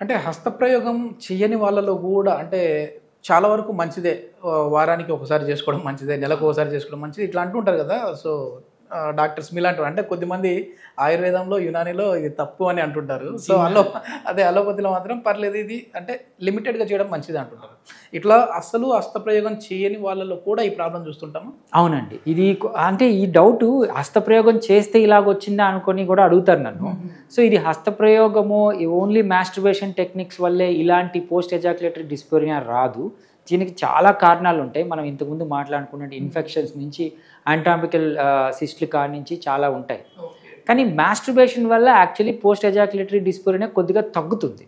అంటే హస్తప్రయోగం చెయ్యని వాళ్ళలో గూడా అంటే చాలా వరకు మంచిదే. వారానికి ఒకసారి చేసుకోవడం మంచిదే. నెలకు ఒకసారి చేసుకోవడం మంచిది. ఇట్లా అంటుంటారు గదా! సో, డాక్టర్స్ మీలాంటివి అంటే కొద్దిమంది ఆయుర్వేదంలో, యునానీలో ఇది తప్పు అని అంటుంటారు. సో, అలోపతిలో మాత్రం పర్లేదు ఇది అంటే లిమిటెడ్‌గా చేయడం మంచిది అంటుంటారు. ఇట్లా అస్సలు హస్తప్రయోగం చేయని వాళ్ళలో కూడా ఈ ప్రాబ్లమ్ చూస్తుంటామా? అవునండి. ఇది అంటే ఈ డౌటు హస్తప్రయోగం చేస్తే ఇలాగొచ్చిందా అనుకోని గూడా అడుగుతారు నన్ను. సో, ఇది హస్తప్రయోగము ఓన్లీ మాస్టర్బేషన్ టెక్నిక్స్ వల్లే ఇలాంటి పోస్ట్ ఎజాక్యులేటరీ డిస్పోరియా రాదు. దీనికి చాలా కారణాలుంటాయి. మనం ఇంతకుముందు మాట్లాడుకున్నట్టు ఇన్ఫెక్షన్స్ నుంచి యాంటామికల్ సిస్ట్‌ల కాడ నుంచి చాలా ఉంటాయి. కానీ మాస్టర్బేషన్ వల్ల యాక్చువల్లీ పోస్ట్ ఎజాక్యులేటరీ డిస్పోరియా కొద్దిగా తగ్గుతుంది.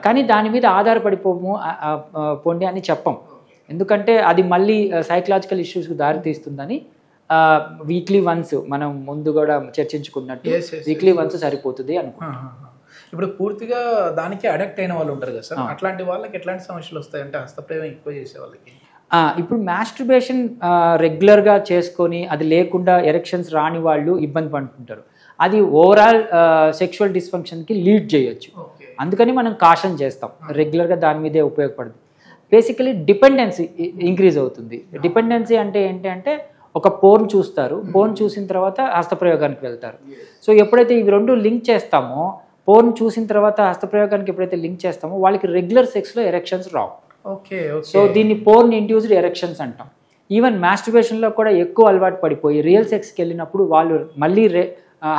కానీ దాని మీద ఆధారపడిపోము పొండి అని చెప్పం. ఎందుకంటే అది మళ్ళీ సైకలాజికల్ ఇష్యూస్‌కి దారితీస్తుందని వీక్లీ వన్స్ మనం ముందు కూడా చర్చించుకున్నట్టు వీక్లీ వన్స్ సరిపోతుంది అనుకుంటున్నాం. ఇప్పుడు పూర్తిగా దానికే అడిక్ట్ అయిన వాళ్ళు ఉంటారు కదా సార్, అట్లాంటి వాళ్ళకి ఎట్లాంటి సమస్యలు వస్తాయి అంటే హస్తప్రయోగం ఎక్కువ చేసే వాళ్ళకి? ఇప్పుడు మాస్టర్బేషన్ రెగ్యులర్గా చేసుకొని అది లేకుండా ఎరెక్షన్స్ రాని వాళ్ళు ఇబ్బంది పడుతుంటారు. అది ఓవరాల్ సెక్షువల్ డిస్ఫంక్షన్కి లీడ్ చేయొచ్చు. అందుకని మనం కాషన్ చేస్తాం, రెగ్యులర్గా దాని మీదే ఉపయోగపడుతుంది. బేసికలీ డిపెండెన్సీ ఇంక్రీజ్ అవుతుంది. డిపెండెన్సీ అంటే ఏంటి అంటే ఒక పోర్న్ చూస్తారు, పోర్న్ చూసిన తర్వాత హస్తప్రయోగానికి వెళ్తారు. సో ఎప్పుడైతే ఇవి రెండు లింక్ చేస్తామో, పోర్న్ చూసిన తర్వాత హస్తప్రయోగానికి ఎప్పుడైతే లింక్ చేస్తామో వాళ్ళకి రెగ్యులర్ సెక్స్లో ఎరెక్షన్స్ రావు. సో దీన్ని పోర్న్ ఇండ్యూస్డ్ ఎరెక్షన్స్ అంటాం. ఈవెన్ మాస్టర్బేషన్లో కూడా ఎక్కువ అలవాటు పడిపోయి రియల్ సెక్స్కి వెళ్ళినప్పుడు వాళ్ళు మళ్ళీ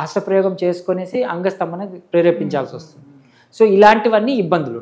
హస్తప్రయోగం చేసుకునేసి అంగస్తంభన ప్రేరేపించాల్సి వస్తుంది. సో ఇలాంటివన్నీ ఇబ్బందులు.